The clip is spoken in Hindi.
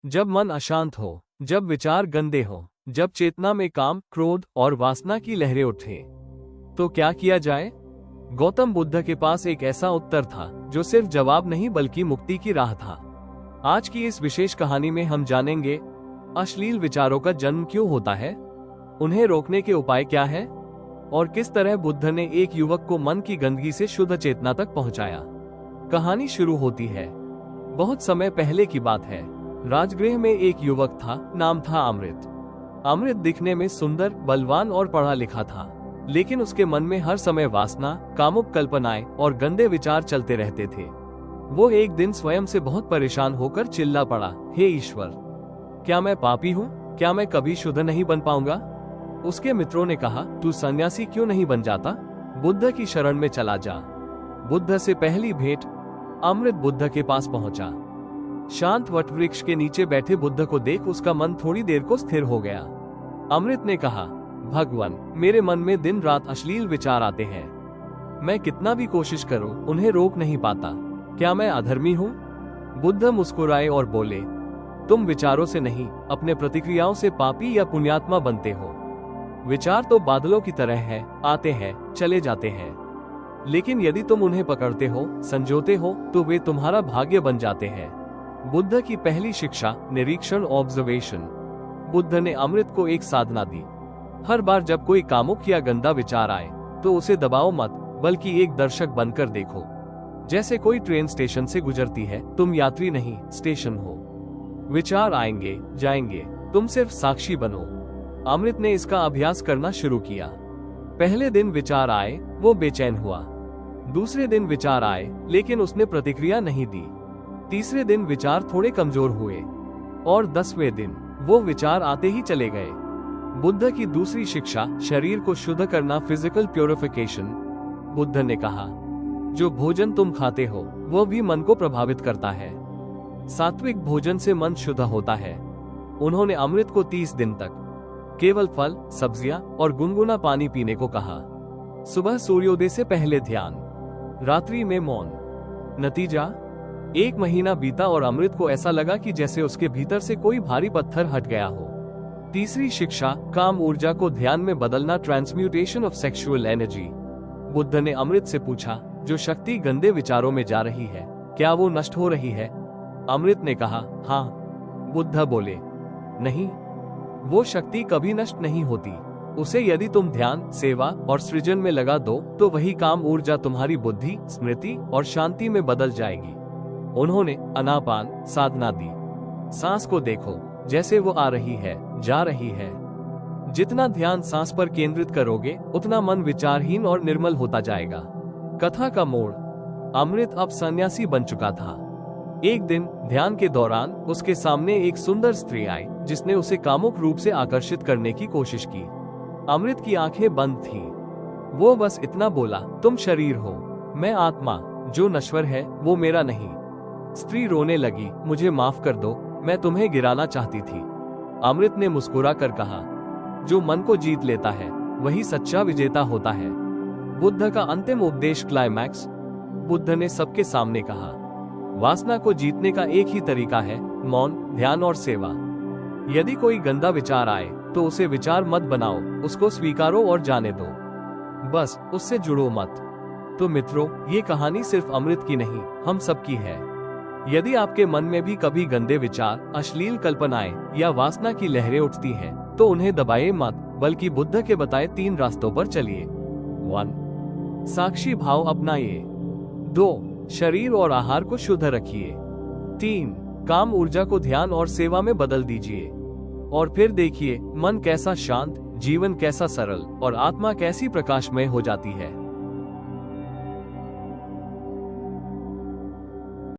जब मन अशांत हो, जब विचार गंदे हो, जब चेतना में काम, क्रोध और वासना की लहरें उठे, तो क्या किया जाए? गौतम बुद्ध के पास एक ऐसा उत्तर था जो सिर्फ जवाब नहीं बल्कि मुक्ति की राह था। आज की इस विशेष कहानी में हम जानेंगे अश्लील विचारों का जन्म क्यों होता है, उन्हें रोकने के उपाय क्या है और किस तरह बुद्ध ने एक युवक को मन की गंदगी से शुद्ध चेतना तक पहुंचाया। कहानी शुरू होती है। बहुत समय पहले की बात है। राजगृह में एक युवक था, नाम था अमृत। अमृत दिखने में सुंदर, बलवान और पढ़ा लिखा था, लेकिन उसके मन में हर समय वासना, कामुक कल्पनाएं और गंदे विचार चलते रहते थे। वो एक दिन स्वयं से बहुत परेशान होकर चिल्ला पड़ा, हे ईश्वर, क्या मैं पापी हूँ? क्या मैं कभी शुद्ध नहीं बन पाऊंगा? उसके मित्रों ने कहा, तू सन्यासी क्यों नहीं बन जाता? बुद्ध की शरण में चला जा। बुद्ध से पहली भेंट। अमृत बुद्ध के पास पहुंचा। शांत वटवृक्ष के नीचे बैठे बुद्ध को देख उसका मन थोड़ी देर को स्थिर हो गया। अमृत ने कहा, भगवान, मेरे मन में दिन रात अश्लील विचार आते हैं। मैं कितना भी कोशिश करूं, उन्हें रोक नहीं पाता। क्या मैं अधर्मी हूं? बुद्ध मुस्कुराए और बोले, तुम विचारों से नहीं, अपने प्रतिक्रियाओं से पापी या पुण्यात्मा बनते हो। विचार तो बादलों की तरह है, आते हैं, चले जाते हैं, लेकिन यदि तुम उन्हें पकड़ते हो, संजोते हो, तो वे तुम्हारा भाग्य बन जाते हैं। बुद्ध की पहली शिक्षा, निरीक्षण, ऑब्जर्वेशन। बुद्ध ने अमृत को एक साधना दी। हर बार जब कोई कामुक या गंदा विचार आए तो उसे दबाओ मत, बल्कि एक दर्शक बनकर देखो। जैसे कोई ट्रेन स्टेशन से गुजरती है, तुम यात्री नहीं, स्टेशन हो। विचार आएंगे, जाएंगे, तुम सिर्फ साक्षी बनो। अमृत ने इसका अभ्यास करना शुरू किया। पहले दिन विचार आए, वो बेचैन हुआ। दूसरे दिन विचार आए, लेकिन उसने प्रतिक्रिया नहीं दी। तीसरे दिन विचार थोड़े कमजोर हुए और 10वें दिन वो विचार आते ही चले गए। बुद्ध की दूसरी शिक्षा, शरीर को शुद्ध करना, फिजिकल प्योरिफिकेशन। बुद्ध ने कहा, जो भोजन तुम खाते हो वो भी मन को प्रभावित करता है। सात्विक भोजन से मन शुद्ध होता है। उन्होंने अमृत को 30 दिन तक केवल फल, सब्जियां और गुनगुना पानी पीने को कहा। सुबह सूर्योदय से पहले ध्यान, रात्रि में मौन। नतीजा, 1 महीना बीता और अमृत को ऐसा लगा कि जैसे उसके भीतर से कोई भारी पत्थर हट गया हो। तीसरी शिक्षा, काम ऊर्जा को ध्यान में बदलना, transmutation of sexual energy. Buddha ने अमृत से पूछा, जो शक्ति गंदे विचारों में जा रही है, क्या वो नष्ट हो रही है? अमृत ने कहा, हाँ। बुद्ध बोले, नहीं, वो शक्ति कभी नष्ट नहीं होती। उसे यदि तुम ध्यान, सेवा और सृजन में लगा दो तो वही काम ऊर्जा तुम्हारी बुद्धि, स्मृति और शांति में बदल जाएगी। उन्होंने आनापान साधना दी। सांस को देखो, जैसे वो आ रही है, जा रही है। जितना ध्यान सांस पर केंद्रित करोगे, उतना मन विचारहीन और निर्मल होता जाएगा। कथा का मोड़, अमृत अब सन्यासी बन चुका था। एक दिन ध्यान के दौरान उसके सामने एक सुंदर स्त्री आई, जिसने उसे कामुक रूप से आकर्षित करने की कोशिश की। अमृत की आंखें बंद थीं। वो बस इतना बोला, तुम शरीर हो, मैं आत्मा, जो नश्वर है वो मेरा नहीं। स्त्री रोने लगी, मुझे माफ कर दो, मैं तुम्हें गिराना चाहती थी। अमृत ने मुस्कुरा कर कहा, जो मन को जीत लेता है वही सच्चा विजेता होता है। बुद्ध का अंतिम उपदेश, क्लाइमैक्स। बुद्ध ने सबके सामने कहा, वासना को जीतने का एक ही तरीका है, मौन, ध्यान और सेवा। यदि कोई गंदा विचार आए तो उसे विचार मत बनाओ, उसको स्वीकारो और जाने दो, बस उससे जुड़ो मत। तो मित्रों, ये कहानी सिर्फ अमृत की नहीं, हम सबकी है। यदि आपके मन में भी कभी गंदे विचार, अश्लील कल्पनाएं या वासना की लहरें उठती हैं, तो उन्हें दबाए मत, बल्कि बुद्ध के बताए 3 रास्तों पर चलिए। 1. साक्षी भाव अपनाइए। 2. शरीर और आहार को शुद्ध रखिए। 3. काम ऊर्जा को ध्यान और सेवा में बदल दीजिए। और फिर देखिए, मन कैसा शांत, जीवन कैसा सरल और आत्मा कैसी प्रकाशमय हो जाती है।